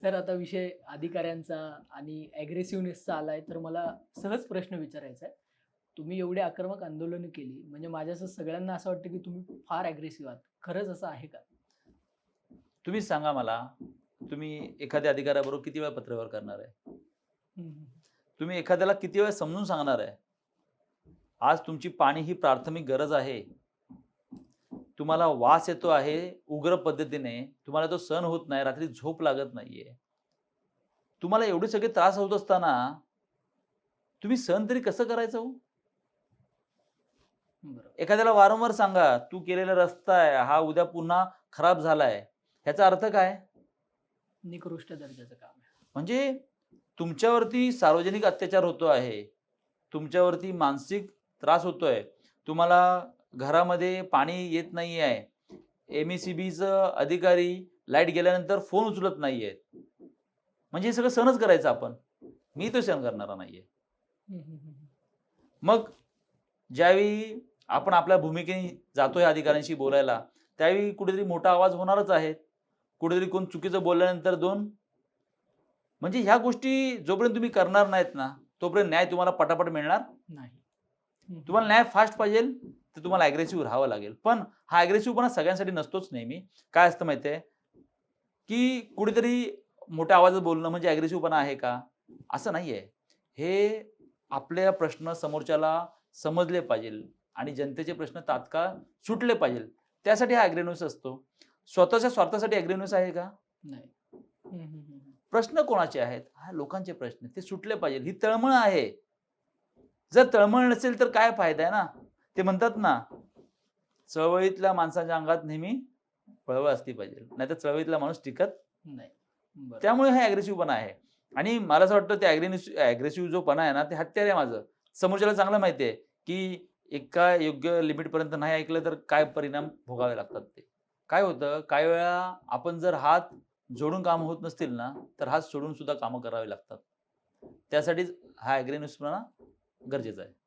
तर आता विषय अधिकाऱ्यांचा आणि ॲग्रेसिव्हनेसचा आलाय, तर मला सहज प्रश्न विचारायचा आहे. तुम्ही एवढी आक्रमक आंदोलनं केली, म्हणजे माझ्यासह सगळ्यांना असं वाटतं, की तुम्ही फार ॲग्रेसिव्ह आहात. खरंच असं आहे का? तुम्हीच सांगा मला, तुम्ही एखाद्या अधिकाऱ्याबरोबर किती वेळा पत्रव्यवहार करणार आहे? हं, हं. तुम्ही एखाद्याला किती वेळा समजून सांगणार आहे? आज तुमची पाणी ही प्राथमिक गरज आहे. तुम्हाला वास येतो आहे उग्र पद्धतीने, तुम्हाला तो सहन होत नाही, रात्री झोप लागत नाहीये. तुम्हाला एवढे सगळे त्रास होत असताना, तुम्ही सहन तरी कसं करायचं हो? बरोबर. एखाद्याला वारंवार सांगा, "तू केलेला रस्ता आहे, हा उद्या पुन्हा खराब झालाय." ह्याचा अर्थ काय? निकृष्ट दर्जाचं काम आहे. म्हणजे तुमच्यावरती सार्वजनिक अत्याचार होतो आहे. तुमच्यावरती मानसिक त्रास होतोय. तुम्हाला घरामध्ये पाणी येत नाही आहे. एम-ई-सी-बीचं अधिकारी लाईट गेल्यानंतर फोन उचलत नाहीयेत. म्हणजे हे सगळं सहनच करायचं आपण. मी तो सहन करणारा नाहीये. हं, हं, हं, हं. मग ज्यावेळी आपण आपल्या भूमिकेने जातोय अधिकाऱ्यांशी बोलायला, त्यावेळी कुठेतरी मोठा आवाज होणारच आहे. कुठेतरी कोण चुकीचं बोलल्यानंतर 2 म्हणजे ह्या गोष्टी जोपर्यंत तुम्ही करणार नाहीत ना, तोपर्यंत न्याय तुम्हाला पटापट मिळणार. नाही. हं, हं, तुम्हाला हं. न्याय फास्ट पाहिजेल, तर तुम्हाला अग्रेसिव्ह राहावं लागेल. पण हा अग्रेसिव्हपणा सगळ्यांसाठी नसतोच नेहमी. काय असतं माहिती आहे, की कुठेतरी मोठ्या आवाजात बोलणं म्हणजे अग्रेसिव्हपणा आहे का? असं नाहीये. हे आपले प्रश्न समोरच्याला समजले पाहिजेल आणि जनतेचे प्रश्न तात्काळ सुटले पाहिजेल. त्यासाठी हा अग्रेसिव्हनेस असतो. स्वतःच्या स्वार्थासाठी अग्रेसिव्हनेस आहे का? नाही. हं, हं, हं, हं. प्रश्न कोणाचे आहेत? हा लोकांचे प्रश्न. ते सुटले पाहिजे. ही तळमळ आहे. जर तळमळ नसेल तर काय फायदा आहे ना? ते म्हणतात ना, चळवळीतल्या माणसाच्या अंगात नेहमी पळवळ असली पाहिजे. नाहीतर चळवळीतला माणूस टिकत. नाही. बरोबर. त्यामुळे हे अग्रेसिव्हपणा आहे. आणि मला असं वाटतं ते अग्रेसिव्ह जो पणा आहे ना, ते हत्यार आहे माझं. समोरच्याला चांगलं माहिती आहे, की एका योग्य लिमिटपर्यंत नाही ऐकलं तर काय परिणाम भोगावे लागतात ते. काय होतं, काही वेळा आपण जर हात जोडून कामं होत नसतील ना, तर हात सोडून सुद्धा कामं करावी लागतात. त्यासाठीच हा अग्रेसिव्हपणा गरजेचा आहे.